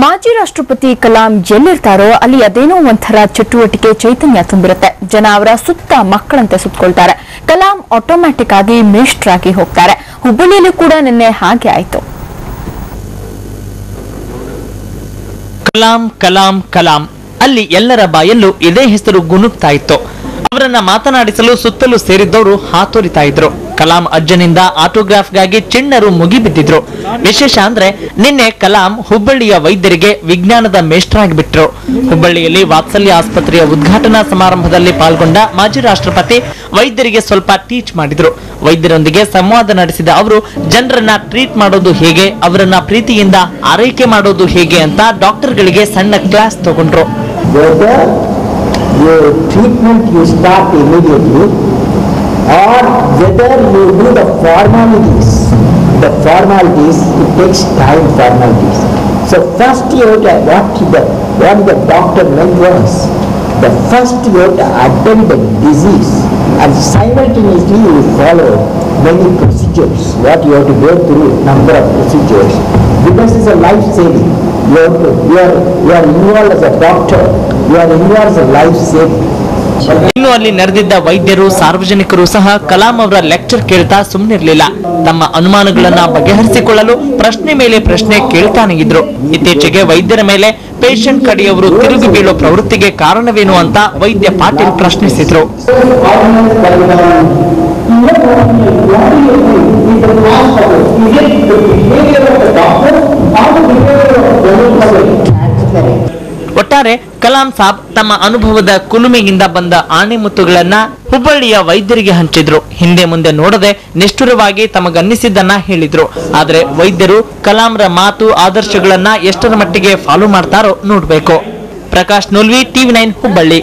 ಮಾಜಿ ರಾಷ್ಟ್ರಪತಿ ಕಲಾಂ ಎಲ್ಲಿರ್ತಾರೋ ಅಲ್ಲಿ ಅದೇನೋ ಒಂಥರ ಚಟುವಟಿಕೆ ಚೈತನ್ಯ ತುಂಬಿರುತ್ತೆ. ಜನ ಅವರ ಸುತ್ತ ಮಕ್ಕಳಂತೆ ಸುತ್ತಕೊಳ್ತಾರೆ. ಕಲಾಂ ಆಟೋಮ್ಯಾಟಿಕ್ ಆಗಿ ಮಿನಿಸ್ಟರ್ ಆಗಿ ಹೋಗ್ತಾರೆ. ಹುಬ್ಬಳ್ಳಿಯಲ್ಲೂ ಕೂಡ ನಿನ್ನೆ ಹಾಗೆ ಆಯ್ತು. ಕಲಾಂ ಕಲಾಂ ಕಲಾಂ ಅಲ್ಲಿ ಎಲ್ಲರ ಬಾಯಲ್ಲೂ ಇದೇ ಹೆಸರು ಗುನುಗ್ತಾ ಇತ್ತು. ಅವರನ್ನ ಮಾತನಾಡಿಸಲು ಸುತ್ತಲೂ ಸೇರಿದ್ದವರು ಹಾತೊರಿತಾ ಇದ್ರು. ಕಲಾಂ ಅಜ್ಜನಿಂದ ಆಟೋಗ್ರಾಫ್ಗಾಗಿ ಚಿಣ್ಣರು ಮುಗಿಬಿದ್ದಿದ್ರು. ವಿಶೇಷ ಅಂದ್ರೆ ನಿನ್ನೆ ಕಲಾಂ ಹುಬ್ಬಳ್ಳಿಯ ವೈದ್ಯರಿಗೆ ವಿಜ್ಞಾನದ ಮೇಷ್ಟ್ರಾಗಿಬಿಟ್ರು. ಹುಬ್ಬಳ್ಳಿಯಲ್ಲಿ ವಾತ್ಸಲ್ಯ ಆಸ್ಪತ್ರೆಯ ಉದ್ಘಾಟನಾ ಸಮಾರಂಭದಲ್ಲಿ ಪಾಲ್ಗೊಂಡ ಮಾಜಿ ರಾಷ್ಟ್ರಪತಿ ವೈದ್ಯರಿಗೆ ಸ್ವಲ್ಪ ಟೀಚ್ ಮಾಡಿದ್ರು. ವೈದ್ಯರೊಂದಿಗೆ ಸಂವಾದ ನಡೆಸಿದ ಅವರು ಜನರನ್ನ ಟ್ರೀಟ್ ಮಾಡೋದು ಹೇಗೆ, ಅವರನ್ನ ಪ್ರೀತಿಯಿಂದ ಆರೈಕೆ ಮಾಡೋದು ಹೇಗೆ ಅಂತ ಡಾಕ್ಟರ್ಗಳಿಗೆ ಸಣ್ಣ ಕ್ಲಾಸ್ ತಗೊಂಡ್ರು. Treatment you start immediately or whether you do the formalities. The formalities, it takes time, formalities. So first you have to, what the doctor meant was, the first you have to attend the disease and simultaneously you follow many procedures. What you have to go through, number of procedures, because it's a life saving. You are involved as a doctor, you are involved as a life saving. ಇನ್ನು ಅಲ್ಲಿ ನೆರೆದಿದ್ದ ವೈದ್ಯರು ಸಾರ್ವಜನಿಕರು ಸಹ ಕಲಾಂ ಅವರ lecture ಕೇಳ್ತಾ ಸುಮ್ಮನಿರ್ಲಿಲ್ಲ. ತಮ್ಮ ಅನುಮಾನಗಳನ್ನ ಬಗೆಹರಿಸಿಕೊಳ್ಳಲು ಪ್ರಶ್ನೆ ಮೇಲೆ ಪ್ರಶ್ನೆ ಕೇಳ್ತಾನೆ ಇದ್ರು. ಇತ್ತೀಚೆಗೆ ವೈದ್ಯರ ಮೇಲೆ ಪೇಷಂಟ್ ಕಡೆಯವರು ತಿರುಗಿ ಬೀಳೋ ಪ್ರವೃತ್ತಿಗೆ ಕಾರಣವೇನು ಅಂತ ವೈದ್ಯ ಪಾಟೀಲ್ ಪ್ರಶ್ನಿಸಿದ್ರು. ಒಟ್ಟಾರೆ ಕಲಾಂ ಸಾಬ್ ತಮ್ಮ ಅನುಭವದ ಕುಲುಮೆಯಿಂದ ಬಂದ ಆಣೆಮುತ್ತುಗಳನ್ನ ಹುಬ್ಬಳ್ಳಿಯ ವೈದ್ಯರಿಗೆ ಹಂಚಿದ್ರು. ಹಿಂದೆ ಮುಂದೆ ನೋಡದೆ ನಿಷ್ಠುರವಾಗಿ ತಮಗನ್ನಿಸಿದ್ದನ್ನ ಹೇಳಿದ್ರು. ಆದ್ರೆ ವೈದ್ಯರು ಕಲಾಂರ ಮಾತು ಆದರ್ಶಗಳನ್ನ ಎಷ್ಟರ ಮಟ್ಟಿಗೆ ಫಾಲೋ ಮಾಡ್ತಾರೋ ನೋಡ್ಬೇಕು. ಪ್ರಕಾಶ್ ನುಲ್ವಿ, TV9 ಹುಬ್ಬಳ್ಳಿ.